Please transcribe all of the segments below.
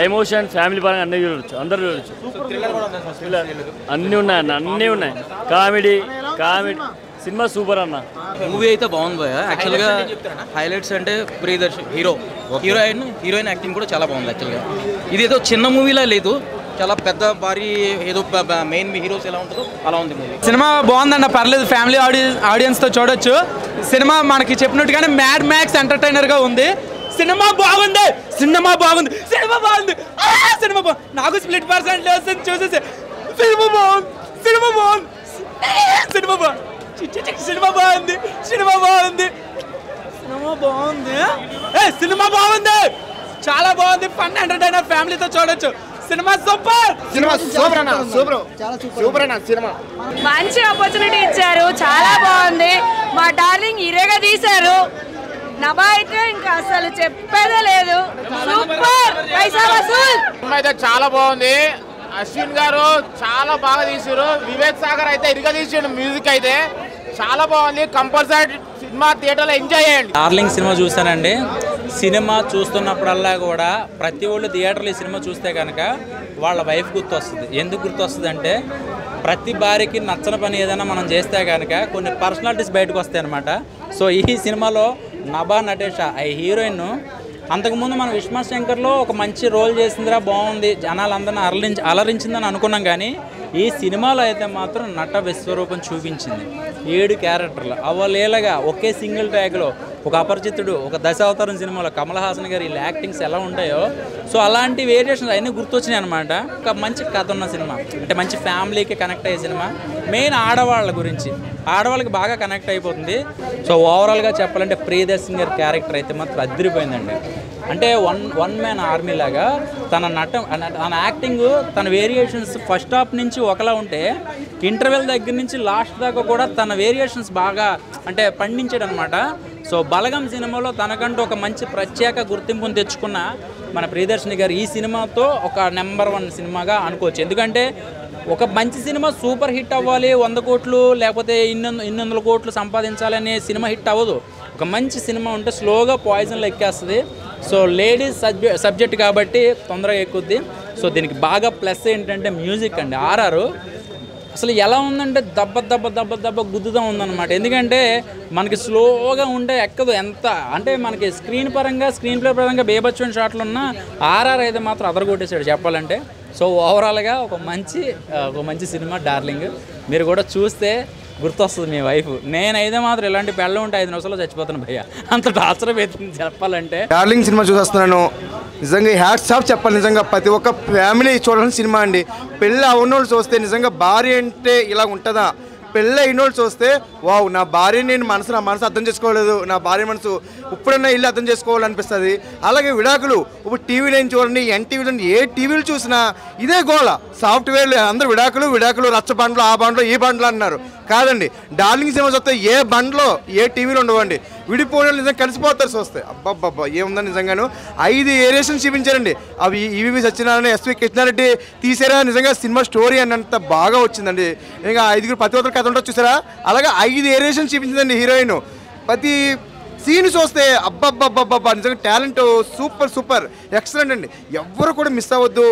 Emotion family పరంగా అన్ని చూడొచ్చు, అందరూ చూడొచ్చు. అన్నీ ఉన్నాయి. కామెడీ సినిమా సూపర్ అన్న. మూవీ అయితే బాగుంది భయ్య. యాక్చువల్గా హైలైట్స్ అంటే ప్రియదర్శన్ హీరోయిన్ యాక్టింగ్ కూడా చాలా బాగుంది. యాక్చువల్గా ఇది ఏదో చిన్న మూవీలా లేదు, చాలా పెద్ద భారీ ఏదో మెయిన్ హీరోస్ ఎలా ఉంటుందో అలా ఉంది మూవీ. సినిమా బాగుందన్న, పర్లేదు, ఫ్యామిలీ ఆడియన్స్తో చూడొచ్చు. సినిమా మనకి చెప్పినట్టుగానే మ్యాడ్ మ్యాక్స్ ఎంటర్టైనర్గా ఉంది. సినిమా బాగుంది. నాకు స్ప్లిట్ పర్సెంట్ వస్తుంది చూసేసి సినిమా బాగుంది, చాలా బాగుంది. ఫన్ ఎంటర్టైనర్, ఫ్యామిలీతో చూడొచ్చు. సినిమా సూపర్ అన్న. సినిమా మంచి ఆపర్చునిటీ ఇచ్చారు, చాలా బాగుంది. మా డార్లింగ్ ఇరేగా తీశారు. నభా అయితే ఇంకా అసలు చెప్పేదే లేదు. సూపర్, పైసా వసూల్. అయితే చాలా బాగుంది. అశ్విన్ గారు చాలా బాగా తీసారు. వివేక్ సాగర్ అయితే ఇరుగా తీసాడు. మ్యూజిక్ అయితే చాలా బాగుంది. కంపల్సరీ సినిమా థియేటర్లో ఎంజాయ్ చేయండి. డార్లింగ్ సినిమా చూసానండి. సినిమా చూస్తున్నప్పుడల్లా కూడా ప్రతి ఒళ్ళు థియేటర్లో ఈ సినిమా చూస్తే కనుక వాళ్ళ వైఫ్ గుర్తొస్తుంది. ఎందుకు గుర్తొస్తుంది అంటే ప్రతి భార్యకి నచ్చని పని ఏదైనా మనం చేస్తే కనుక కొన్ని పర్సనాలిటీస్ బయటకు వస్తాయి అనమాట. సో ఈ సినిమాలో నభా నటేష ఈ హీరోయిన్ అంతకుముందు మన విశ్వశంకర్లో ఒక మంచి రోల్ చేసిందిరా, బాగుంది, జనాలందరినీ అలరించిందని అనుకున్నాం. కానీ ఈ సినిమాలో అయితే మాత్రం నట విశ్వరూపం చూపించింది. 7 క్యారెక్టర్లు అవలేలగా ఒకే సింగిల్ ట్యాగ్లో ఒక అపరిచితుడు, ఒక దశావతారం సినిమాలో కమల్ హాసన్ గారి ఇలా యాక్టింగ్స్ ఎలా ఉంటాయో సో అలాంటి వేరియేషన్స్ అవన్నీ గుర్తొచ్చినాయి అనమాట. ఒక మంచి కథ ఉన్న సినిమా, అంటే మంచి ఫ్యామిలీకి కనెక్ట్ అయ్యే సినిమా. మెయిన్ ఆడవాళ్ళ గురించి, ఆడవాళ్ళకి బాగా కనెక్ట్ అయిపోతుంది. సో ఓవరాల్గా చెప్పాలంటే ప్రియదర్శన్ గారి క్యారెక్టర్ అయితే మాత్రం అదిరిపోయిందండి. అంటే వన్ మ్యాన్ ఆర్మీ లాగా తన యాక్టింగ్, తన వేరియేషన్స్ ఫస్ట్ హాఫ్ నుంచి ఒకలా ఉంటే ఇంటర్వెల్ దగ్గర నుంచి లాస్ట్ దాకా కూడా తన వేరియేషన్స్ బాగా అంటే పండించాడు అనమాట. సో బలగం సినిమాలో తనకంటూ ఒక మంచి ప్రత్యేక గుర్తింపును తెచ్చుకున్న మన ప్రియదర్శిని గారు ఈ సినిమాతో ఒక నెంబర్ 1 సినిమాగా అనుకోవచ్చు. ఎందుకంటే ఒక మంచి సినిమా సూపర్ హిట్ అవ్వాలి, 100 కోట్లు లేకపోతే ఇన్ని వందల కోట్లు సంపాదించాలనే సినిమా హిట్ అవ్వదు. ఒక మంచి సినిమా ఉంటే స్లోగా పాయిజన్లో ఎక్కేస్తుంది. సో లేడీస్ సబ్జెక్ట్ కాబట్టి తొందరగా ఎక్కుద్ది. సో దీనికి బాగా ప్లస్ ఏంటంటే మ్యూజిక్ అండి. ఆర్ఆర్ అసలు ఎలా ఉందంటే దెబ్బ గుద్దుతూ ఉందన్నమాట. ఎందుకంటే మనకి స్లోగా ఉంటే ఎక్కదు. ఎంత అంటే మనకి స్క్రీన్ ప్లే పరంగా బేబచ్చని షాట్లు ఉన్న ఆర్ఆర్ అయితే మాత్రం అదరగొట్టేశాడు చెప్పాలంటే. సో ఓవరాల్గా ఒక మంచి సినిమా డార్లింగ్. మీరు కూడా చూస్తే గుర్తొస్తుంది మీ వైఫ్. నేనైతే మాత్రం ఇలాంటి పెళ్ళ ఉంటే 5 నిమిషాల్లో చచ్చిపోతాను భయ్య, అంత టార్చర్ అవుతుంది చెప్పాలంటే. డార్లింగ్ సినిమా చూసేస్తున్నాను. నిజంగా హ్యాట్స్ ఆఫ్ చెప్పాలి. నిజంగా ప్రతి ఒక్క ఫ్యామిలీ చూడాల్సిన సినిమా అండి. పెళ్ళి అవునోళ్ళు చూస్తే నిజంగా భార్య అంటే ఇలా ఉంటుందా, పెళ్ళి అయినోళ్ళు చూస్తే వావ్, నా భార్య నా మనసు అర్థం చేసుకోలేదు, నా భార్య మనసు ఇప్పుడన్నా ఇల్లు అర్థం చేసుకోవాలనిపిస్తుంది. అలాగే విడాకులు ఇప్పుడు టీవీలో చూడండి, ఎన్టీవీలో ఏ టీవీలు చూసినా ఇదే గోళ. సాఫ్ట్వేర్లు అందరూ విడాకులు రచ్చ బండ్లు, ఆ బండ్లు ఈ బండ్లు అన్నారు. కాదండి, డార్లింగ్ సినిమా చూస్తే ఏ బండ్లో ఏ టీవీలో ఉండవండి. విడిపోయిన నిజంగా కలిసిపోతారు చూస్తే. అబ్బాబ్బా ఏముందని నిజంగాను 5 ఏరియేషన్ చూపించారండి. అవి ఈవీవి సత్యనారాయణ, ఎస్వి కృష్ణారెడ్డి తీసారా. నిజంగా సినిమా స్టోరీ అన్నంత బాగా వచ్చిందండి. ఇంకా 5 పతివ్రతల కథ ఉంటుంది చూసారా, అలాగే 5 ఏరియేషన్ చూపించిందండి హీరోయిన్. ప్రతి సీన్ చూస్తే అబ్బబ్బబ్బబ్బబ్బా నిజంగా టాలెంట్ సూపర్ ఎక్సలెంట్ అండి. ఎవ్వరు కూడా మిస్ అవ్వద్దు.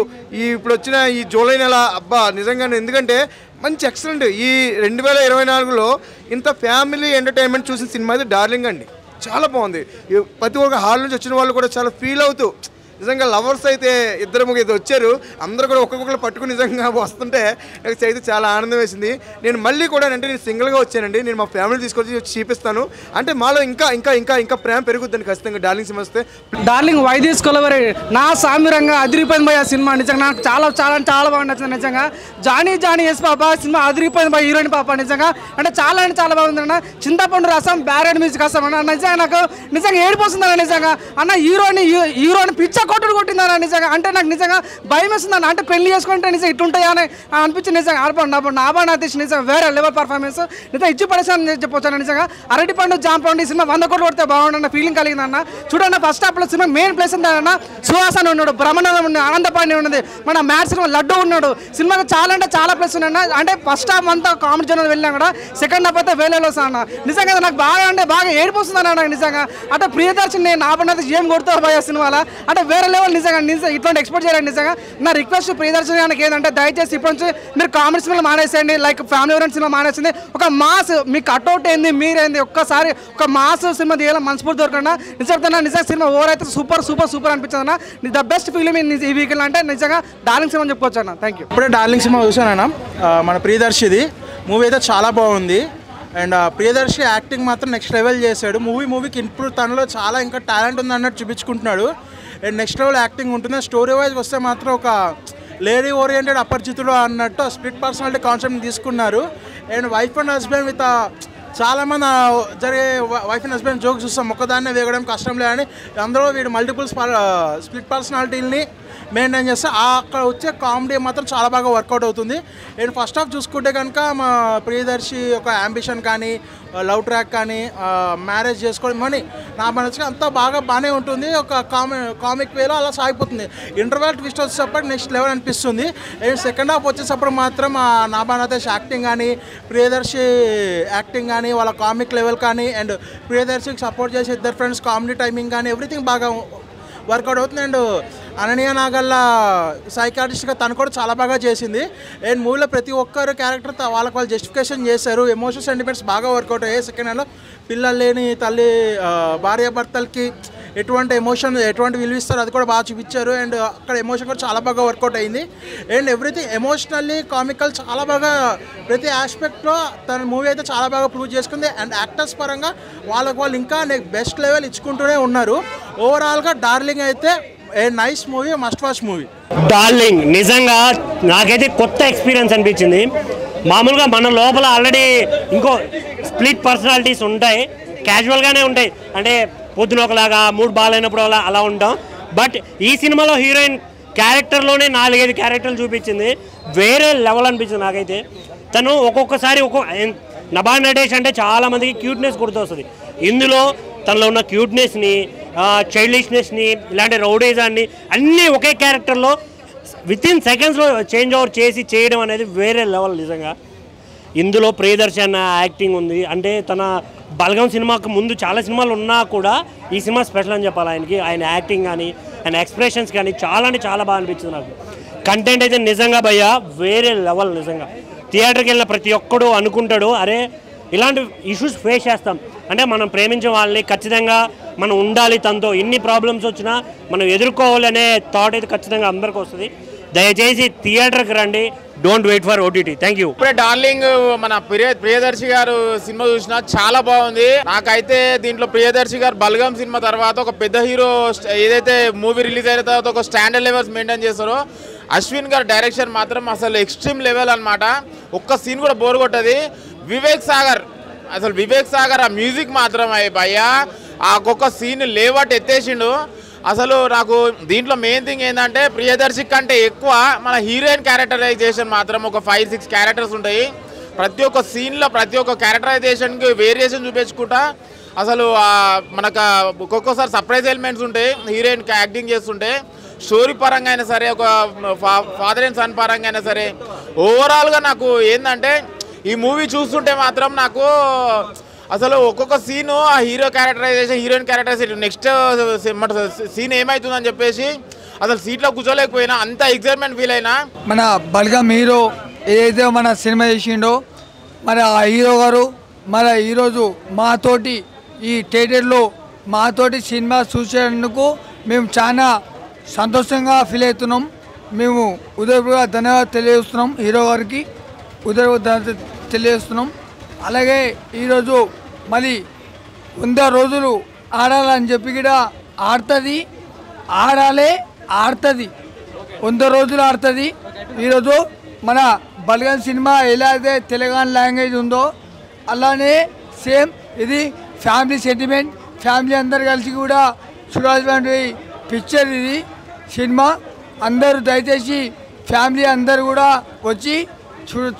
ఇప్పుడు వచ్చిన ఈ జూలై నెల అబ్బా నిజంగానే, ఎందుకంటే మంచి ఎక్సలెంట్. ఈ 2024లో ఇంత ఫ్యామిలీ ఎంటర్టైన్మెంట్ చూసిన సినిమా అయితే డార్లింగ్ అండి. చాలా బాగుంది. ప్రతి ఒక్క హాల్ నుంచి వచ్చిన వాళ్ళు కూడా చాలా ఫీల్ అవుతూ, నిజంగా లవర్స్ అయితే 2-3 వచ్చారు, అందరూ కూడా ఒక్కొక్కరు పట్టుకుని నిజంగా వస్తుంటే నాకు అయితే చాలా ఆనందం వేసింది. నేను మళ్ళీ కూడా అంటే నేను సింగిల్గా వచ్చానండి. నేను మా ఫ్యామిలీ తీసుకొచ్చి చూపిస్తాను. అంటే మాలో ఇంకా ప్రేమ పెరుగుద్దండి ఖచ్చితంగా డార్లింగ్ సినిమా వస్తే. డార్లింగ్ వైదేశ్ కొలవరి నా సామిరంగా అదిరిపోయింది భయ సినిమా. నిజంగా నాకు చాలా బాగా నచ్చింది. నిజంగా జానీ ఎస్ పాప సినిమా అదిరిపోయింది భయ. హీరోయిన్ పాప నిజంగా అంటే చాలా బాగుంది అన్న. చింతపండు రసం, బ్యారెడ్ మ్యూజిక్ రసం అన్న. నిజంగా నాకు నిజంగా ఏడిపోతుంది అన్న. నిజంగా అన్న హీరోని పిచ్చ కొట్టుడు కొట్టిందన్న నిజంగా. అంటే నాకు నిజంగా భయం వేస్తుందన్న. అంటే పెళ్లి చేసుకుంటే నిజంగా ఇట్లుంటాయా అని అనిపించింది నిజంగా. నాబానాథేష్ నిజంగా వేరే లెవెల్ పర్ఫార్మెన్స్ నిజంగా ఇచ్చి పడేసాను చెప్పొచ్చాను నిజంగా. అరటిపండు జాంపండు ఈ సినిమా 100 కోట్లు కొడితే బాగుండన్న ఫీలింగ్ కలిగిందన్న. చూడండి ఫస్ట్ హాఫ్లో సినిమా మెయిన్ ప్లేస్ ఉందన్న. సుహాసన్ ఉన్నాడు, బ్రహ్మానందం ఉన్నాడు, ఆనందపాండి ఉన్నది, మన మ్యాథ్స్ లడ్డు ఉన్నాడు. సినిమాకి చాలా అంటే చాలా ప్లేస్ ఉన్నాయన్న. అంటే ఫస్ట్ హాఫ్ అంతా కామెడీ జోన్ వెళ్ళినా కూడా సెకండ్ హాఫ్ అయితే వేలేలో వస్తాను నిజంగా. నాకు బాగా అంటే బాగా ఏడిపోతుందన్న నాకు నిజంగా. అంటే ప్రియదర్శిని నాబానాథేష్ ఏం కొడుతావు భయ సినిమాలో అంటే వేరే లెవెల్ నిజంగా. ఇట్లాంటి ఎక్స్పెక్ట్ చేయాలి నిజంగా. నా రిక్వెస్ట్ ప్రియదర్శిని ఆయనకి ఏంటంటే దయచేసి ఇప్పటి నుంచి మీరు కామెడీ సినిమాలు మానేసేయండి, లైక్ ఫ్యామిలీ ఓరియంట్ సినిమా మానేసింది. ఒక మాస్ మీ కట్అవుట్ ఏంది మీరేంది ఒక్కసారి ఒక మాస్ సినిమా తీయాలి మనస్ఫూర్తి దొరకకుండా నిజంగా. నిజంగా సినిమా ఓవర్ అయితే సూపర్ సూపర్ సూపర్ అనిపించింది అన్న. ద బెస్ట్ ఫిలిం ఈ వీకెండ్ అంటే నిజంగా డార్లింగ్ సినిమా చెప్పుకోవచ్చు అన్న. Thank you. ఇప్పుడే డార్లింగ్ సినిమా చూసానన్న. మన ప్రియదర్శిది మూవీ అయితే చాలా బాగుంది. అండ్ ప్రియదర్శి యాక్టింగ్ మాత్రం నెక్స్ట్ లెవెల్ చేశాడు. మూవీకి ఇంప్రూవ్ తనలో చాలా ఇంకా టాలెంట్ ఉంది అన్నట్టు చూపించుకుంటున్నాడు. అండ్ నెక్స్ట్ లెవెల్ యాక్టింగ్ ఉంటుంది. స్టోరీ వైజ్ వస్తే మాత్రం ఒక లేడీ ఓరియంటెడ్ అపరిచితుడు అన్నట్టు స్ప్లిట్ పర్సనాలిటీ కాన్సెప్ట్ని తీసుకున్నారు. And wife and husband with చాలామంది జరిగే వైఫ్ అండ్ హస్బెండ్ జోక్స్ చూస్తాం, ఒక్కదాన్నే వేయడం కష్టం లేదని అందులో వీడు మల్టిపుల్ స్ప్లిట్ పర్సనాలిటీని మెయింటైన్ చేస్తే అక్కడ వచ్చే కామెడీ మాత్రం చాలా బాగా వర్కౌట్ అవుతుంది. అండ్ ఫస్ట్ హాఫ్ చూసుకుంటే కనుక మా ప్రియదర్శి ఒక అంబిషన్ కానీ లవ్ ట్రాక్ కానీ మ్యారేజ్ చేసుకోవడం అని నా మనసుకి అంతా బాగానే ఉంటుంది. ఒక కామిక్ వేలో అలా సాగిపోతుంది. ఇంటర్వెల్ ట్విస్ట్ వచ్చేటప్పుడు నెక్స్ట్ లెవెల్ అనిపిస్తుంది. అండ్ సెకండ్ హాఫ్ వచ్చేటప్పుడు మాత్రం నాబానాథేష్ యాక్టింగ్ కానీ ప్రియదర్శి యాక్టింగ్ కానీ వాళ్ళ కామిక్ లెవెల్ కానీ అండ్ ప్రియదర్శికి సపోర్ట్ చేసే ఇద్దరు ఫ్రెండ్స్ కామెడీ టైమింగ్ కానీ ఎవ్రీథింగ్ బాగా వర్కౌట్ అవుతుంది. అండ్ అనన్య నాగల్ల సైకాట్రిస్ట్గా తను కూడా చాలా బాగా చేసింది. అండ్ మూవీలో ప్రతి ఒక్కరు క్యారెక్టర్ వాళ్ళు జస్టిఫికేషన్ చేశారు. ఎమోషనల్ సెంటిమెంట్స్ బాగా వర్కౌట్ అయ్యాయి. సెకండ్ హ్యాండ్లో పిల్లలు లేని తల్లి భార్యాభర్తలకి ఎటువంటి విలువ ఇస్తారో అది కూడా బాగా చూపించారు. అండ్ అక్కడ ఎమోషన్ కూడా చాలా బాగా వర్కౌట్ అయింది. అండ్ ఎవ్రీథింగ్ ఎమోషనల్లీ కామికల్ చాలా బాగా ప్రతి ఆస్పెక్ట్లో తన మూవీ అయితే చాలా బాగా ప్రూవ్ చేసుకుంది. అండ్ యాక్టర్స్ పరంగా వాళ్ళు ఇంకా బెస్ట్ లెవెల్ ఇచ్చుకుంటూనే ఉన్నారు. ఓవరాల్గా డార్లింగ్ అయితే a nice movie, must watch movie. Darling నిజంగా నాకైతే కొత్త ఎక్స్పీరియన్స్ అనిపించింది. మామూలుగా మన లోపల ఆల్రెడీ ఇంకో స్ప్లిట్ పర్సనాలిటీస్ ఉంటాయి, క్యాజువల్గానే ఉంటాయి. అంటే పొద్దున ఒకలాగా మూడ్ బాగాలేనప్పుడు అలా ఉంటాం. బట్ ఈ సినిమాలో హీరోయిన్ క్యారెక్టర్లోనే 4-5 క్యారెక్టర్లు చూపించింది. వేరే లెవెల్ అనిపించింది నాకైతే. తను ఒక్కొక్కసారి నాబానాథేష్ అంటే చాలామందికి క్యూట్నెస్ గుర్తొస్తుంది. ఇందులో తనలో ఉన్న క్యూట్నెస్ని, చైల్డిష్నెస్ని, ఇలాంటి రౌడీజాన్ని అన్నీ ఒకే క్యారెక్టర్లో వితిన్ సెకండ్స్లో చేంజ్ ఓవర్ చేసి చేయడం అనేది వేరే లెవెల్ నిజంగా. ఇందులో ప్రియదర్శి అన్న యాక్టింగ్ ఉంది. అంటే తన బల్గం సినిమాకు ముందు చాలా సినిమాలు ఉన్నా కూడా ఈ సినిమా స్పెషల్ అని చెప్పాలి ఆయనకి. ఆయన యాక్టింగ్ కానీ ఆయన ఎక్స్ప్రెషన్స్ కానీ చాలా అంటే చాలా బాగా అనిపించింది నాకు. కంటెంట్ అయితే నిజంగా భయ్యా వేరే లెవెల్. నిజంగా థియేటర్కి వెళ్ళిన ప్రతి ఒక్కడు అనుకుంటాడు, అరే ఇలాంటి ఇష్యూస్ ఫేస్ చేస్తాం అంటే మనం ప్రేమించిన వాళ్ళని ఖచ్చితంగా మనం ఉండాలి, తనతో ఎన్ని ప్రాబ్లమ్స్ వచ్చినా మనం ఎదుర్కోవాలి అనే థాట్ అయితే ఖచ్చితంగా అందరికీ వస్తుంది. దయచేసి థియేటర్కి రండి, don't wait for OTT. Thank you. ఇప్పుడే డార్లింగ్ మన ప్రియదర్శి గారు సినిమా చూసినా చాలా బాగుంది. నాకైతే దీంట్లో ప్రియదర్శి గారు బల్గం సినిమా తర్వాత ఒక పెద్ద హీరో ఏదైతే మూవీ రిలీజ్ అయిన తర్వాత ఒక స్టాండర్డ్ లెవెల్స్ మెయింటైన్ చేస్తారో అశ్విన్ గారు డైరెక్షన్ మాత్రం అసలు ఎక్స్ట్రీమ్ లెవెల్ అనమాట. ఒక్క సీన్ కూడా బోర్ కొట్టది. వివేక్ సాగర్ ఆ మ్యూజిక్ మాత్రం భయ్యా ఆ ఒక్కొక్క సీన్ లేవట్ ఎత్తేసిండు. అసలు నాకు దీంట్లో మెయిన్ థింగ్ ఏంటంటే ప్రియదర్శి కంటే ఎక్కువ మన హీరోయిన్ క్యారెక్టరైజేషన్ మాత్రం ఒక 5-6 క్యారెక్టర్స్ ఉంటాయి. ప్రతి ఒక్క సీన్లో ప్రతి ఒక్క క్యారెక్టరైజేషన్కి వేరియేషన్ చూపించుకుంటా అసలు మనకు ఒక్కొక్కసారి సర్ప్రైజ్ ఎలిమెంట్స్ ఉంటాయి హీరోయిన్ యాక్టింగ్ చేస్తుంటే. స్టోరీ పరంగా అయినా సరే, ఒక ఫాదర్ అండ్ సన్ పరంగా అయినా సరే, ఓవరాల్గా నాకు ఏంటంటే ఈ మూవీ చూస్తుంటే మాత్రం నాకు అసలు ఒక్కొక్క సీను ఆ hero characterization, heroine characterization, next scene ఏమవుతుందని చెప్పేసి అసలు సీట్లో కూర్చోలేకపోయినా, అంత ఎక్సైట్మెంట్ ఫీల్ అయినా. మన బల్గం హీరో ఏదైతే మన సినిమా చేసిండో మరి ఆ హీరో గారు మరి ఈరోజు మాతోటి ఈ థియేటర్లో మాతోటి సినిమా చూసేందుకు మేము చాలా సంతోషంగా ఫీల్ అవుతున్నాం. మేము ఉదయపూర్గా ధన్యవాదాలు తెలియజేస్తున్నాం హీరో గారికి, ధన్యవాదాలు తెలియజేస్తున్నాం. అలాగే ఈరోజు మళ్ళీ 100 రోజులు ఆడాలని చెప్పి కూడా ఆడుతుంది, ఆడుతుంది 100 రోజులు ఆడుతుంది. ఈరోజు మన బల్గం సినిమా ఎలా అయితే తెలంగాణ లాంగ్వేజ్ ఉందో అలానే సేమ్ ఇది ఫ్యామిలీ సెంటిమెంట్, ఫ్యామిలీ అందరు కలిసి కూడా చూడాల్సినటువంటి పిక్చర్ ఇది. సినిమా. అందరూ దయచేసి ఫ్యామిలీ అందరూ కూడా వచ్చి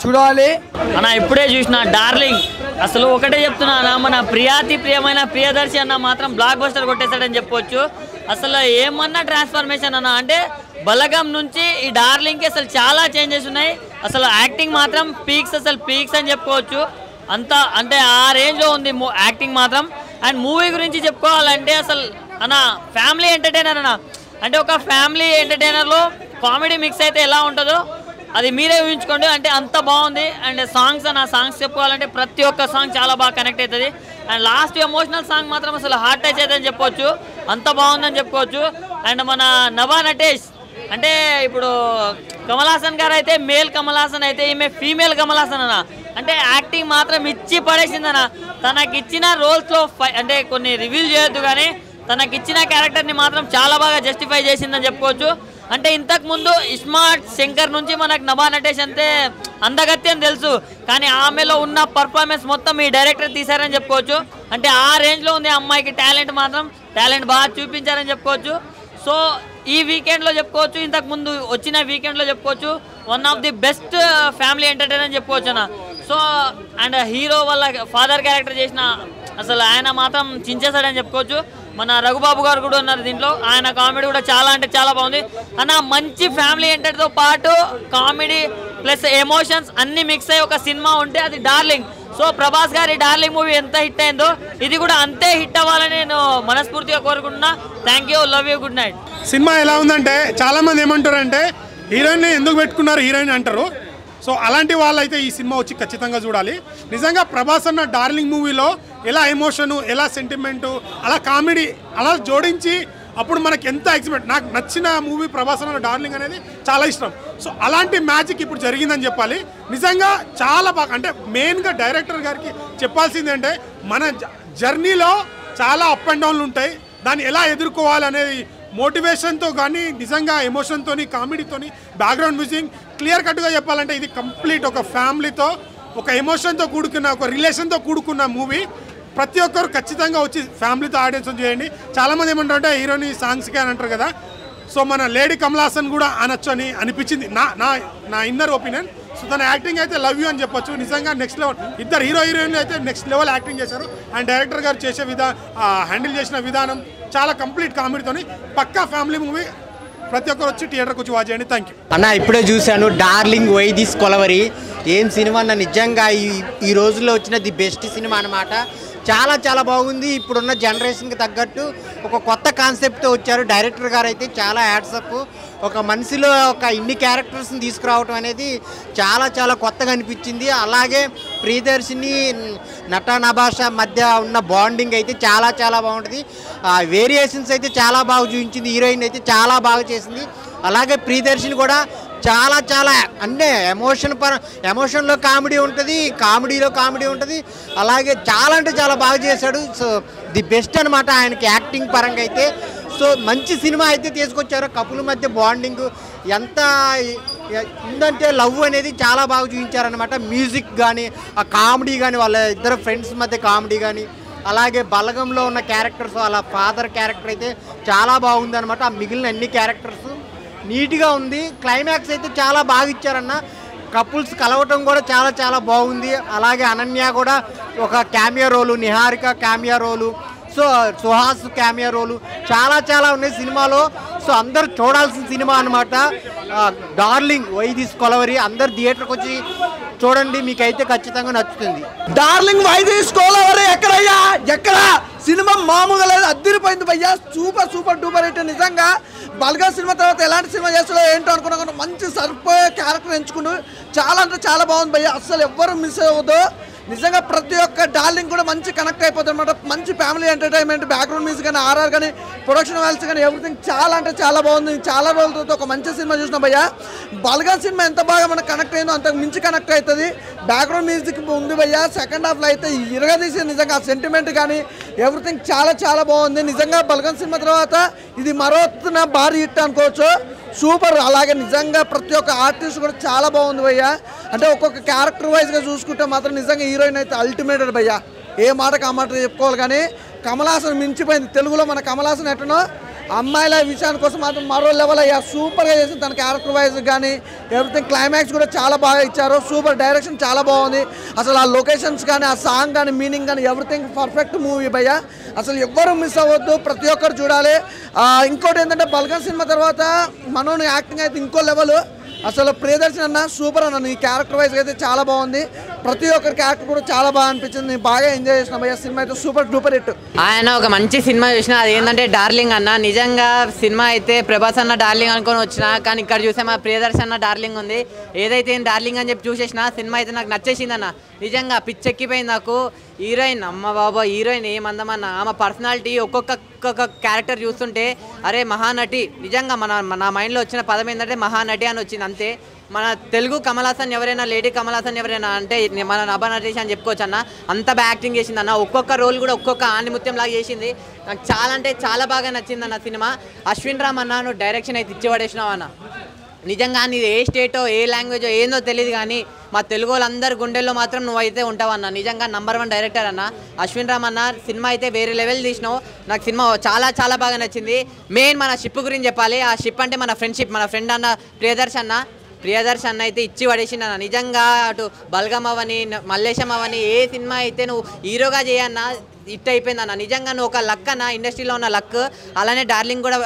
చూడాలి. అన్న ఇప్పుడే చూసిన డార్లింగ్, అసలు ఒకటే చెప్తున్నా అన్న, మన ప్రియమైన ప్రియదర్శి అన్న మాత్రం బ్లాక్ బస్టర్ కొట్టేశాడని చెప్పొచ్చు. అసలు ఏమన్నా ట్రాన్స్ఫర్మేషన్ అన్న అంటే బలగం నుంచి ఈ డార్లింగ్కి అసలు చాలా చేంజెస్ ఉన్నాయి. అసలు యాక్టింగ్ మాత్రం పీక్స్ అని చెప్పుకోవచ్చు. అంత అంటే ఆ రేంజ్లో ఉంది యాక్టింగ్ మాత్రం. అండ్ మూవీ గురించి చెప్పుకోవాలంటే అసలు అన్న ఫ్యామిలీ ఎంటర్టైనర్ అన్న, అంటే ఒక ఫ్యామిలీ ఎంటర్టైనర్లో కామెడీ మిక్స్ అయితే ఎలా ఉంటుందో అది మీరే ఊహించుకోండి. అంటే అంత బాగుంది. అండ్ సాంగ్స్ చెప్పుకోవాలంటే ప్రతి ఒక్క సాంగ్ చాలా బాగా కనెక్ట్ అవుతుంది. అండ్ లాస్ట్ ఎమోషనల్ సాంగ్ మాత్రం అసలు హార్ట్ టచ్ అవుతుందని చెప్పొచ్చు, అంత బాగుందని చెప్పుకోవచ్చు. అండ్ మన నభా నటేష్ అంటే ఇప్పుడు కమల్ హాసన్ గారు అయితే మేల్ కమల్ హాసన్ అయితే ఈమె ఫీమేల్ కమల్ హాసన్ అన్న. అంటే యాక్టింగ్ మాత్రం ఇచ్చి పడేసిందన్న. తనకిచ్చిన రోల్స్లో అంటే కొన్ని రివీల్ చేయొద్దు కానీ తనకిచ్చిన క్యారెక్టర్ని మాత్రం చాలా బాగా జస్టిఫై చేసిందని చెప్పుకోవచ్చు. అంటే ఇంతకుముందు ఇస్మార్ట్ శంకర్ నుంచి మనకు నభా నటేష్ అంటే అందగత్యం తెలుసు, కానీ ఆమెలో ఉన్న పర్ఫార్మెన్స్ మొత్తం ఈ డైరెక్టర్ తీశారని చెప్పుకోవచ్చు. అంటే ఆ రేంజ్లో ఉంది అమ్మాయికి టాలెంట్ బాగా చూపించారని చెప్పుకోవచ్చు. సో ఈ వీకెండ్లో చెప్పుకోవచ్చు, ఇంతకుముందు వచ్చిన వీకెండ్లో చెప్పుకోవచ్చు one of the best family entertainer అని చెప్పుకోవచ్చు అన్న. సో అండ్ హీరో వాళ్ళ ఫాదర్ క్యారెక్టర్ చేసిన అసలు ఆయన మాత్రం చించేశాడని చెప్పుకోవచ్చు. మన రఘుబాబు గారు కూడా ఉన్నారు దీంట్లో, ఆయన కామెడీ కూడా చాలా అంటే చాలా బాగుంది అన్న. మంచి ఫ్యామిలీ ఎంటర్తో పాటు కామెడీ ప్లస్ ఎమోషన్స్ అన్ని మిక్స్ అయ్యి ఒక సినిమా ఉంటే అది డార్లింగ్. సో ప్రభాస్ గారి డార్లింగ్ మూవీ ఎంత హిట్ అయిందో ఇది కూడా అంతే హిట్ అవ్వాలని నేను మనస్ఫూర్తిగా కోరుకుంటున్నా. Thank you, love you, good night. Cinema ఎలా ఉందంటే చాలామంది ఏమంటారంటే హీరోయిన్ని ఎందుకు పెట్టుకున్నారు హీరోయిన్ అంటారు. సో అలాంటి వాళ్ళైతే ఈ సినిమా వచ్చి ఖచ్చితంగా చూడాలి. నిజంగా ప్రభాస్ అన్న డార్లింగ్ మూవీలో ఎలా ఎమోషను, ఎలా సెంటిమెంటు, అలా కామెడీ అలా జోడించి అప్పుడు మనకి ఎంత ఎక్స్పెక్ట్. నాకు నచ్చిన మూవీ ప్రభాస్ అన్న డార్లింగ్ అనేది చాలా ఇష్టం. సో అలాంటి మ్యాజిక్ ఇప్పుడు జరిగిందని చెప్పాలి. నిజంగా చాలా బాగా, అంటే మెయిన్గా డైరెక్టర్ గారికి చెప్పాల్సింది అంటే మన జర్నీలో చాలా అప్ అండ్ డౌన్లు ఉంటాయి, దాన్ని ఎలా ఎదుర్కోవాలనేది మోటివేషన్తో కానీ నిజంగా ఎమోషన్తో కామెడీతోని బ్యాక్గ్రౌండ్ మ్యూజిక్ క్లియర్ కట్గా చెప్పాలంటే ఇది కంప్లీట్ ఒక ఫ్యామిలీతో ఒక ఎమోషన్తో కూడుకున్న ఒక రిలేషన్తో కూడుకున్న మూవీ. ప్రతి ఒక్కరు ఖచ్చితంగా వచ్చి ఫ్యామిలీతో ఆడియన్స్ చేయండి. చాలామంది ఏమంటారంటే హీరోని సాంగ్స్కే అని అంటారు కదా. సో మన లేడీ కమల్ హాసన్ కూడా అనొచ్చు అని అనిపించింది నా ఇన్నర్ ఒపీనియన్. సో తన యాక్టింగ్ అయితే లవ్ యూ అని చెప్పొచ్చు. నిజంగా నెక్స్ట్ లెవెల్, ఇద్దరు హీరోయిన్ అయితే నెక్స్ట్ లెవెల్ యాక్టింగ్ చేశారు. అండ్ డైరెక్టర్ గారు చేసే హ్యాండిల్ చేసిన విధానం చాలా కంప్లీట్ కామెడీతోని పక్కా ఫ్యామిలీ మూవీ. ప్రతి ఒక్కరు వచ్చి థియేటర్కి వచ్చి వాచ్ చేయండి. థ్యాంక్ యూ అన్న. ఇప్పుడే చూశాను డార్లింగ్ వై దిస్ కొలవరి. ఏం సినిమా అన్న, నిజంగా ఈ రోజుల్లో వచ్చిన ది బెస్ట్ సినిమా అనమాట. చాలా చాలా బాగుంది. ఇప్పుడున్న జనరేషన్కి తగ్గట్టు ఒక కొత్త కాన్సెప్ట్తో వచ్చారు డైరెక్టర్ గారు. అయితే చాలా హ్యాట్సప్. ఒక మనిషిలో ఒక ఇన్ని క్యారెక్టర్స్ని తీసుకురావడం అనేది చాలా చాలా కొత్తగా అనిపించింది. అలాగే ప్రియదర్శిని నట నభాష మధ్య ఉన్న బాండింగ్ అయితే చాలా చాలా బాగుంటుంది. వేరియేషన్స్ అయితే చాలా బాగా చూపించింది. హీరోయిన్ అయితే చాలా బాగా చేసింది. అలాగే ప్రియదర్శిని కూడా చాలా చాలా అంటే ఎమోషన్లో కామెడీ ఉంటుంది, కామెడీలో కామెడీ ఉంటుంది. అలాగే చాలా అంటే చాలా బాగా చేశాడు. సో ది బెస్ట్ అనమాట ఆయనకి యాక్టింగ్ పరంగా అయితే. సో మంచి సినిమా అయితే తీసుకొచ్చారు. కపుల్ మధ్య బాండింగ్ ఎంత ఉందంటే లవ్ అనేది చాలా బాగా చూపించారనమాట. మ్యూజిక్ కానీ ఆ కామెడీ కానీ వాళ్ళ ఇద్దరు ఫ్రెండ్స్ మధ్య కామెడీ కానీ అలాగే బలగంలో ఉన్న క్యారెక్టర్స్ వాళ్ళ ఫాదర్ క్యారెక్టర్ అయితే చాలా బాగుందనమాట. ఆ మిగిలిన అన్ని క్యారెక్టర్స్ నీట్గా ఉంది. క్లైమాక్స్ అయితే చాలా బాగా ఇచ్చారన్న. కపుల్స్ కలవటం కూడా చాలా చాలా బాగుంది. అలాగే అనన్య కూడా ఒక క్యామియో రోలు, నిహారిక క్యామియో రోలు, సో సుహాస్ క్యామియో రోలు చాలా చాలా ఉన్నాయి సినిమాలో. సో అందరూ చూడాల్సిన సినిమా అనమాట డార్లింగ్ వై దిస్ కొలవరి. అందరు థియేటర్కి వచ్చి చూడండి, మీకైతే ఖచ్చితంగా నచ్చుతుంది. డార్లింగ్ వై దిస్ కొలవరి ఎక్కడయ్యా, ఎక్కడ సినిమా మామూలుగా లేదు, అద్దరిపోయింది భయ్యా. Super super duper hit. నిజంగా బల్గా సినిమా తర్వాత ఎలాంటి సినిమా చేస్తాడో ఏంటో అనుకున్నా, మంచి సరిపోయే క్యారెక్టర్ ఎంచుకుంటూ చాలా అంటే చాలా బాగుంది భయ్యా. అస్సలు ఎవ్వరు మిస్ అవ్వదు. నిజంగా ప్రతి ఒక్క డార్లింగ్ కూడా మంచి కనెక్ట్ అయిపోతుంది అనమాట. మంచి ఫ్యామిలీ ఎంటర్టైన్మెంట్, బ్యాక్గ్రౌండ్ మ్యూజిక్ కానీ, ఆర్ఆర్ కానీ, ప్రొడక్షన్ వాల్స్ కానీ ఎవ్రీథింగ్ చాలా అంటే చాలా బాగుంది. చాలా రోజులతో ఒక మంచి సినిమా చూసినా భయ్యా. బల్గా సినిమా ఎంత బాగా మనకు కనెక్ట్ అయిందో అంతకు మించి కనెక్ట్ అవుతుంది. బ్యాక్గ్రౌండ్ మ్యూజిక్ ఉంది భయ్యా. సెకండ్ హాఫ్లో అయితే ఇరగదీసి నిజంగా ఆ సెంటిమెంట్ కానీ ఎవ్రీథింగ్ చాలా చాలా బాగుంది. నిజంగా బల్గం సినిమా తర్వాత ఇది మరోతున్న భారీ హిట్ అనుకోవచ్చు. సూపర్. అలాగే నిజంగా ప్రతి ఒక్క ఆర్టిస్ట్ కూడా చాలా బాగుంది భయ్యా. అంటే ఒక్కొక్క క్యారెక్టర్ వైజ్గా చూసుకుంటే మాత్రం నిజంగా హీరోయిన్ అయితే అల్టిమేటెడ్ భయ్యా. ఏ మాటకు ఆ మాట చెప్పుకోవాలి. కానీ కమల్ హాసన్ మించిపోయింది. తెలుగులో మన కమల్ హాసన్ ఎట్టనో అమ్మాయిల విషయానికి కోసం మాత్రం మరో లెవెల్ అయ్యా, సూపర్గా చేసింది. తన క్యారెక్టర్ వైజ్ కానీ ఎవ్రీథింగ్, క్లైమాక్స్ కూడా చాలా బాగా ఇచ్చారు. సూపర్ డైరెక్షన్ చాలా బాగుంది. అసలు ఆ లొకేషన్స్ కానీ ఆ సాంగ్ కానీ మీనింగ్ కానీ ఎవ్రీథింగ్ పర్ఫెక్ట్ మూవీ భయ్య. అసలు ఎవ్వరూ మిస్ అవ్వద్దు, ప్రతి ఒక్కరు చూడాలి. ఇంకోటి ఏంటంటే బల్గం సినిమా తర్వాత మనోని యాక్టింగ్ అయితే ఇంకో లెవెల్. అసలు ప్రియదర్శన్ అన్న సూపర్ అన్న, ఈ క్యారెక్టర్ వైజ్ అయితే చాలా బాగుంది. ప్రతి ఒక్కరి క్యారెక్టర్ కూడా చాలా బాగా అనిపించింది. నేను బాగా ఎంజాయ్ చేసిన భయ్య. సినిమా అయితే సూపర్ డూపర్ హిట్. ఆయన ఒక మంచి సినిమా చూసిన, అది ఏంటంటే డార్లింగ్ అన్న. నిజంగా సినిమా అయితే ప్రభాస్ అన్న డార్లింగ్ అనుకొని వచ్చిన, కానీ ఇక్కడ చూసే మా ప్రియదర్శన్ అన్న డార్లింగ్ ఉంది. ఏదైతే డార్లింగ్ అని చెప్పి చూసేసిన సినిమా అయితే నాకు నచ్చేసింది అన్న. నిజంగా పిచ్చెక్కిపోయింది నాకు. హీరోయిన్ అమ్మ బాబా, హీరోయిన్ ఏమందమన్న, ఆమె పర్సనాలిటీ ఒక్కొక్క క్యారెక్టర్ చూస్తుంటే అరే మహానటి. నిజంగా నా మైండ్లో వచ్చిన పదం ఏంటంటే మహానటి అని వచ్చింది అంతే. మన తెలుగు కమల్ హాసన్ ఎవరైనా, లేడీ కమల్ హాసన్ ఎవరైనా అంటే మన నభా నటేష్ అని చెప్పుకోవచ్చు అన్న. అంత బాగా యాక్టింగ్ చేసింది అన్న. ఒక్కొక్క రోల్ కూడా ఒక్కొక్క ఆణిముత్యం లాగా చేసింది. నాకు చాలా అంటే చాలా బాగా నచ్చింది అన్న సినిమా. అశ్విన్ రామ్ అన్న, నువ్వు డైరెక్షన్ అయితే ఇచ్చిపడేసినావు అన్న. నిజంగా నీది ఏ స్టేటో ఏ లాంగ్వేజో ఏందో తెలియదు, కానీ మా తెలుగు వాళ్ళందరి గుండెల్లో మాత్రం నువ్వైతే ఉంటావన్న. నిజంగా #1 డైరెక్టర్ అన్న అశ్విన్ రామ్ అన్న. సినిమా అయితే వేరే లెవెల్ తీసినావు. నాకు సినిమా చాలా చాలా బాగా నచ్చింది. మెయిన్ మన షిప్ గురించి చెప్పాలి. ఆ షిప్ అంటే మన ఫ్రెండ్షిప్, మన ఫ్రెండ్ అన్న ప్రియదర్శన్ అన్న అయితే ఇచ్చి పడేసింది అన్న. నిజంగా అటు బల్గం అవని, మల్లేశం అవని, ఏ సినిమా అయితే నువ్వు హీరోగా చేయన్నా హిట్ అయిపోయింది అన్న. నిజంగా నువ్వు ఒక లక్ అన్న, ఇండస్ట్రీలో ఉన్న లక్. అలానే డార్లింగ్ కూడా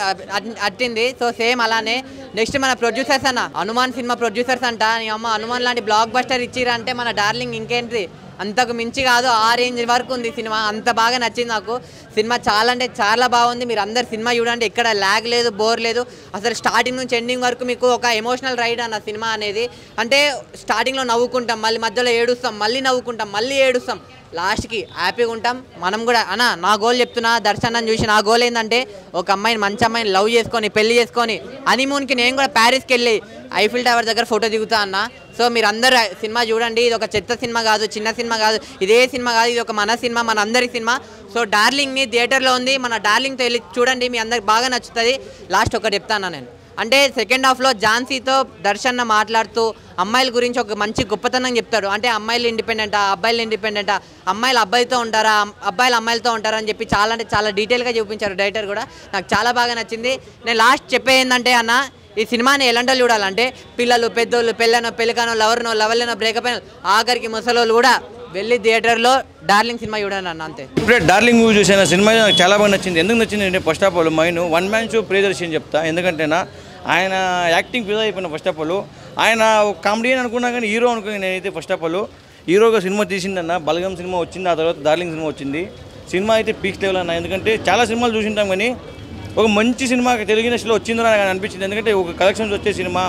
అట్టింది. సో సేమ్ అలానే నెక్స్ట్ మన ప్రొడ్యూసర్స్ అన్న, హనుమాన్ సినిమా ప్రొడ్యూసర్స్ అంట. నీ అమ్మ హనుమాన్ లాంటి బ్లాక్ బస్టర్ ఇచ్చిరా అంటే మన డార్లింగ్ ఇంకేంటి, అంతకు మించి కాదు, ఆ రేంజ్ వరకు ఉంది సినిమా. అంత బాగా నచ్చింది నాకు సినిమా. చాలా అంటే చాలా బాగుంది. మీరు అందరు సినిమా చూడండి, ఎక్కడ ల్యాగ్ లేదు, బోర్ లేదు. అసలు స్టార్టింగ్ నుంచి ఎండింగ్ వరకు మీకు ఒక ఎమోషనల్ రైడ్ అన్న సినిమా అనేది. అంటే స్టార్టింగ్లో నవ్వుకుంటాం, మళ్ళీ మధ్యలో ఏడుస్తాం, మళ్ళీ నవ్వుకుంటాం, మళ్ళీ ఏడుస్తాం, లాస్ట్కి హ్యాపీగా ఉంటాం. మనం కూడా అన్న, నా గోల్ చెప్తున్నా, దర్శనం చూసి నా గోల్ ఏంటంటే ఒక అమ్మాయిని, మంచి అమ్మాయిని లవ్ చేసుకొని పెళ్లి చేసుకొని హనీమూన్కి నేను కూడా ప్యారిస్కి వెళ్ళి ఐఫిల్ టవర్ దగ్గర ఫోటో దిగుతా అన్న. సో మీరు అందరూ సినిమా చూడండి. ఇది ఒక చెత్త సినిమా కాదు, చిన్న సినిమా కాదు, ఇదే సినిమా కాదు, ఇది ఒక మన సినిమా, మన అందరి సినిమా. సో డార్లింగ్ని థియేటర్లో ఉంది, మన డార్లింగ్తో వెళ్ళి చూడండి, మీ అందరికి బాగా నచ్చుతుంది. లాస్ట్ ఒకటి చెప్తాను నేను, అంటే సెకండ్ హాఫ్లో ఝాన్సీతో దర్శన్ మాట్లాడుతూ అమ్మాయిల గురించి ఒక మంచి గొప్పతనం చెప్తాడు. అంటే అమ్మాయిలు ఇండిపెండెంటా, అబ్బాయిలు ఇండిపెండెంటా, అమ్మాయిలు అబ్బాయితో ఉంటారా, అబ్బాయిలు అమ్మాయిలతో ఉంటారా అని చెప్పి చాలా అంటే చాలా డీటెయిల్గా చూపించారు డైరెక్టర్ కూడా. నాకు చాలా బాగా నచ్చింది. నేను లాస్ట్ చెప్పే ఏంటంటే అన్న, ఈ సినిమాని ఎలాంటి చూడాలంటే పిల్లలు, పెద్దోళ్ళు, పెళ్ళికనో, లవర్లేనో, బ్రేకప్ అయిన, ఆఖరికి ముసలోళ్ళు కూడా వెళ్ళి థియేటర్లో డార్లింగ్ సినిమా చూడండి అన్న, అంతే. ఇప్పుడే డార్లింగ్ మూవీ చూసిన సినిమా నాకు చాలా బాగా నచ్చింది. ఎందుకు నచ్చింది అంటే first of all one man show Priyadarshan చెప్తా. ఎందుకంటేనా ఆయన యాక్టింగ్ ఫిదా అయిపోయిన. ఫస్ట్ ఆఫ్ ఆల్ ఆయన కామెడీ అని అనుకున్నా కానీ హీరో అనుకుని నేనైతే ఫస్ట్ ఆఫ్ ఆల్ హీరోగా సినిమా తీసిందన్న. బలగం సినిమా వచ్చింది, ఆ తర్వాత డార్లింగ్ సినిమా వచ్చింది. సినిమా అయితే పీక్స్ లెవెల్ అన్న. ఎందుకంటే చాలా సినిమాలు చూసింటాం కానీ ఒక మంచి సినిమా తెలుగు ఇండస్ట్రీలో వచ్చిందని నాకు అనిపించింది. ఎందుకంటే ఒక కలెక్షన్స్ వచ్చే సినిమా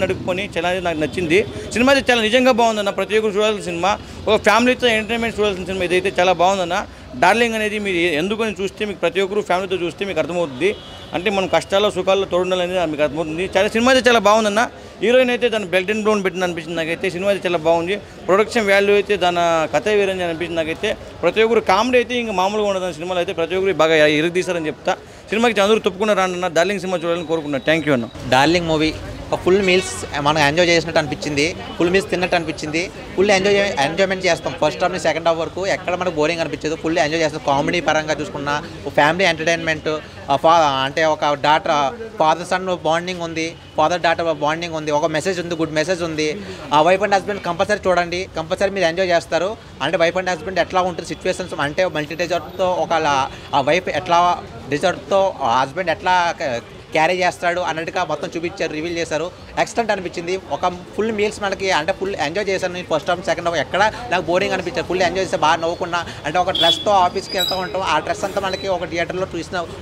నడుపుకొని చాలా నాకు నచ్చింది. సినిమా అయితే చాలా నిజంగా బాగుందన్న. ప్రతి ఒక్కరు చూడాల్సిన సినిమా, ఒక ఫ్యామిలీతో ఎంటర్టైన్మెంట్ చూడాల్సిన సినిమా ఇదైతే చాలా బాగుందన్న. డార్లింగ్ అనేది మీరు ఎందుకని చూస్తే మీకు ప్రతి ఒక్కరు ఫ్యామిలీతో చూస్తే మీకు అర్థమవుతుంది. అంటే మనం కష్టాల్లో సుఖాల్లో తోడుండాలనేది మీకు అర్థమవుతుంది. చాలా సినిమా అయితే చాలా బాగుందన్న. హీరోయిన్ అయితే దాని బెల్ట్ అండ్ బ్రౌన్ పెట్టింది అనిపించింది నాకైతే. సినిమా అయితే చాలా బాగుంది. ప్రొడక్షన్ వాల్యూ అయితే దాని కథ వేరని అనిపించింది నాకైతే. ప్రతి ఒక్కరు కామెడీ అయితే ఇంకా మామూలుగా ఉండదు సినిమాలో అయితే. ప్రతి ఒక్కరు బాగా ఇరుదీశారని చెప్తా. సినిమాకి అందరూ తప్పుకున్న రాన్న డార్లింగ్ సినిమా చూడాలని కోరుకున్నాను. థ్యాంక్ యూ అన్న. డార్లింగ్ మూవీ ఒక ఫుల్ మీల్స్ మనం ఎంజాయ్ చేసినట్టు అనిపించింది. ఫుల్ మీల్స్ తిన్నట్టు అనిపించింది. ఫుల్ ఎంజాయ్మెంట్ చేస్తాం. ఫస్ట్ హాఫ్ నుంచి సెకండ్ హాఫ్ వరకు ఎక్కడ మనకు బోరింగ్ అనిపించదు. ఫుల్ ఎంజాయ్ చేస్తాం. కామెడీ పరంగా చూసుకున్న ఫ్యామిలీ ఎంటర్టైన్మెంట్, అంటే ఒక డాటర్ ఫాదర్ సన్ బాండింగ్ ఉంది, ఫాదర్ డాటర్ బాండింగ్ ఉంది, ఒక మెసేజ్ ఉంది, గుడ్ మెసేజ్ ఉంది. ఆ వైఫ్ అండ్ హస్బెండ్ కంపల్సరీ చూడండి, కంపల్సరీ మీరు ఎంజాయ్ చేస్తారు. అంటే వైఫ్ అండ్ హస్బెండ్ ఎట్లా ఉంటుంది సిచ్యువేషన్స్, అంటే మల్టీ డిజార్ట్తో ఒక ఆ వైఫ్ ఎట్లా డిజార్ట్తో హస్బెండ్ ఎట్లా క్యారీ చేస్తాడు అన్నట్టుగా మొత్తం చూపించారు, రివీల్ చేశారు. ఎక్సలెంట్ అనిపించింది. ఒక ఫుల్ మీల్స్ మనకి అంటే ఫుల్ ఎంజాయ్ చేశాను నేను. ఫస్ట్ హాఫ్ సెకండ్ హాఫ్ ఎక్కడ నాకు బోరింగ్ అనిపించారు. ఫుల్ ఎంజాయ్ చేస్తే బాగా నవ్వుకున్నా. అంటే ఒక డ్రెస్తో ఆఫీస్కి వెళ్తూ ఉంటాం, ఆ డ్రెస్ అంతా మనకి ఒక థియేటర్లో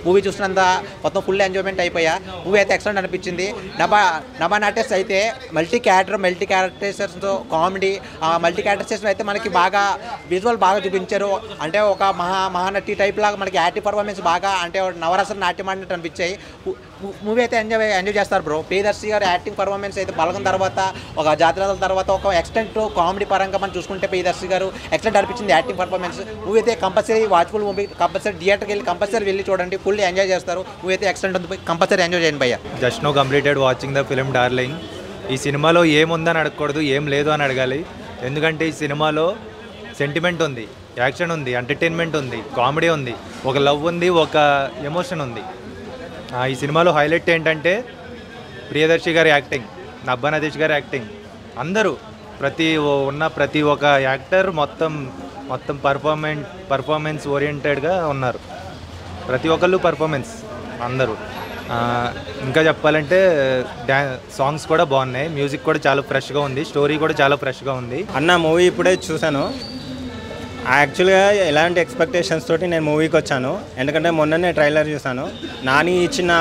మూవీ చూసినంత మొత్తం ఫుల్ ఎంజాయ్మెంట్ అయిపోయా. మూవీ అయితే ఎక్సలెంట్ అనిపించింది. నభా నటేష్ అయితే మల్టీ క్యారెక్టర్స్తో కామెడీ, మల్టీ క్యారెక్టర్స్ అయితే మనకి బాగా విజువల్ బాగా చూపించారు. అంటే ఒక మహానటి టైప్ లాగా మనకి యాక్టివ్ పర్ఫార్మెన్స్ బాగా, అంటే నవరస నాట్యం ఆడినట్టు అనిపించాయి. మూవీ అయితే ఎంజాయ్ చేస్తారు బ్రో. ప్రియదర్శి గారు యాక్టింగ్ పర్ఫార్మెన్స్ అయితే బలగం తర్వాత, ఒక జాతర తర్వాత ఒక ఎక్స్టెంట్ కామెడీ పరంగా మనం చూసుకుంటే ప్రియదర్శి గారు ఎక్సలెంట్ అనిపించింది యాక్టింగ్ పర్ఫార్మెన్స్. మూవీ అయితే కంపల్సరీ వాచ్ఫుల్ మూవీ, కంపల్సరీ థియేటర్కి వెళ్ళి కంపల్సరీ వెళ్ళి చూడండి. ఫుల్ ఎంజాయ్ చేస్తారు. మూవీ అయితే ఎక్సలెంట్ ఉంది, కంపల్సరీ ఎంజాయ్ చేయండి భయ్య. Just no completed watching the film darling. ఈ సినిమాలో ఏముందని అడగకూడదు, ఏం లేదు అని అడగాలి. ఎందుకంటే ఈ సినిమాలో సెంటిమెంట్ ఉంది, యాక్షన్ ఉంది, ఎంటర్టైన్మెంట్ ఉంది, కామెడీ ఉంది, ఒక లవ్ ఉంది, ఒక ఎమోషన్ ఉంది. ఈ సినిమాలో హైలైట్ ఏంటంటే ప్రియదర్శి గారి యాక్టింగ్, నబ్బా నదేష్ గారి యాక్టింగ్, అందరూ ప్రతి ఒక్క యాక్టర్ మొత్తం పర్ఫార్మెన్స్ ఓరియంటెడ్గా ఉన్నారు. ప్రతి ఒక్కళ్ళు పర్ఫార్మెన్స్ అందరూ. ఇంకా చెప్పాలంటే సాంగ్స్ కూడా బాగున్నాయి, మ్యూజిక్ కూడా చాలా ఫ్రెష్గా ఉంది, స్టోరీ కూడా చాలా ఫ్రెష్గా ఉంది. అన్న మూవీ ఇప్పుడే చూశాను. యాక్చువల్గా ఎలాంటి ఎక్స్పెక్టేషన్స్ తోటి నేను మూవీకి వచ్చాను, ఎందుకంటే మొన్ననే ట్రైలర్ చూశాను. నాని ఇచ్చిన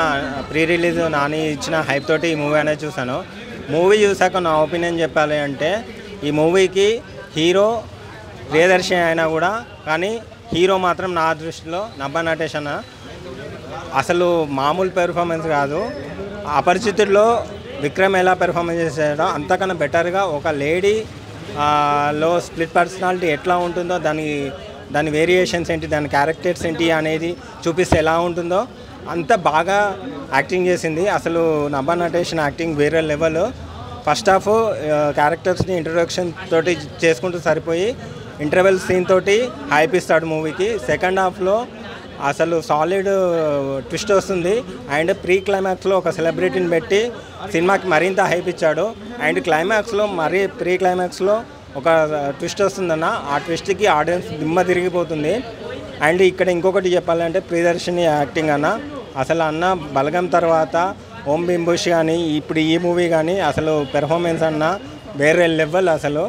ప్రీ రిలీజ్ నాని ఇచ్చిన హైప్ తోటి ఈ మూవీ అనేది చూశాను. మూవీ చూసాక నా ఒపీనియన్ చెప్పాలి అంటే ఈ మూవీకి హీరో ప్రియదర్శి అయినా కూడా, కానీ హీరో మాత్రం నా దృష్టిలో నబ్బా నటేష్ అన్న అసలు మామూలు పెర్ఫార్మెన్స్ కాదు. అపరిచితుల్లో విక్రమ్ ఎలా పెర్ఫార్మెన్స్ చేశాడో అంతకన్నా బెటర్గా ఒక లేడీ లో స్ప్లిట్ పర్సనాలిటీ ఎట్లా ఉంటుందో దాని వేరియేషన్స్ ఏంటి, దాని క్యారెక్టర్స్ ఏంటి అనేది చూపిస్తే ఎలా ఉంటుందో అంత బాగా యాక్టింగ్ చేసింది. అసలు నబ్బా నటేష్ యాక్టింగ్ వేరే లెవెల్. ఫస్ట్ హాఫ్ క్యారెక్టర్స్ని ఇంట్రొడక్షన్ తోటి చేసుకుంటూ సరిపోయి ఇంటర్వెల్ సీన్ తోటి హైప్ ఇస్తాడు మూవీకి. సెకండ్ హాఫ్లో అసలు సాలిడ్ ట్విస్ట్ వస్తుంది. అండ్ ప్రీ క్లైమాక్స్లో ఒక సెలబ్రిటీని పెట్టి సినిమాకి మరింత హైప్ ఇచ్చాడు. అండ్ క్లైమాక్స్లో ప్రీ క్లైమాక్స్లో ఒక ట్విస్ట్ వస్తుందన్న, ఆ ట్విస్ట్కి ఆడియన్స్ దిమ్మ తిరిగిపోతుంది. అండ్ ఇక్కడ ఇంకొకటి చెప్పాలంటే ప్రియదర్శిని యాక్టింగ్ అన్న, అసలు అన్న బలగం తర్వాత ఓం బింబుష్ కానీ ఇప్పుడు ఈ మూవీ కానీ అసలు పెర్ఫార్మెన్స్ అన్న వేరే లెవెల్. అసలు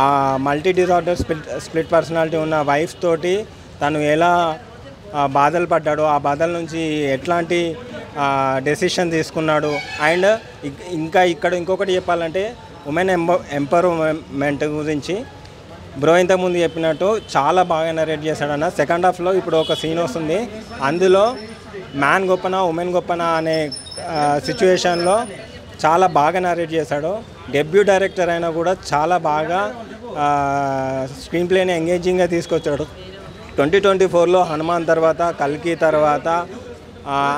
ఆ మల్టీ డిజార్డర్ స్ప్లిట్ పర్సనాలిటీ ఉన్న వైఫ్ తోటి తను ఎలా బాధలు పడ్డాడు, ఆ బాధల నుంచి ఎట్లాంటి డెసిషన్ తీసుకున్నాడు. అండ్ ఇంకా ఇక్కడ ఇంకొకటి చెప్పాలంటే ఉమెన్ ఎంపవర్మెంట్ గురించి బ్రో ఇంతకుముందు చెప్పినట్టు చాలా బాగా నరేట్ చేశాడన్న. సెకండ్ హాఫ్లో ఇప్పుడు ఒక సీన్ వస్తుంది, అందులో మ్యాన్ గొప్పనా ఉమెన్ గొప్పనా అనే సిచ్యువేషన్లో చాలా బాగా నరేట్ చేశాడు. డెబ్యూ డైరెక్టర్ అయినా కూడా చాలా బాగా స్క్రీన్ ప్లేని ఎంగేజింగ్గా తీసుకొచ్చాడు. 2024లో హనుమాన్ తర్వాత, కల్కి తర్వాత,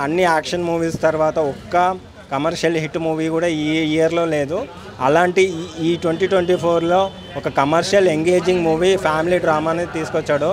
అన్ని యాక్షన్ మూవీస్ తర్వాత ఒక్క కమర్షియల్ హిట్ మూవీ కూడా ఈ ఇయర్లో లేదు. అలాంటి ఈ 2024లో ఒక కమర్షియల్ ఎంగేజింగ్ మూవీ ఫ్యామిలీ డ్రామాని తీసుకొచ్చాడు.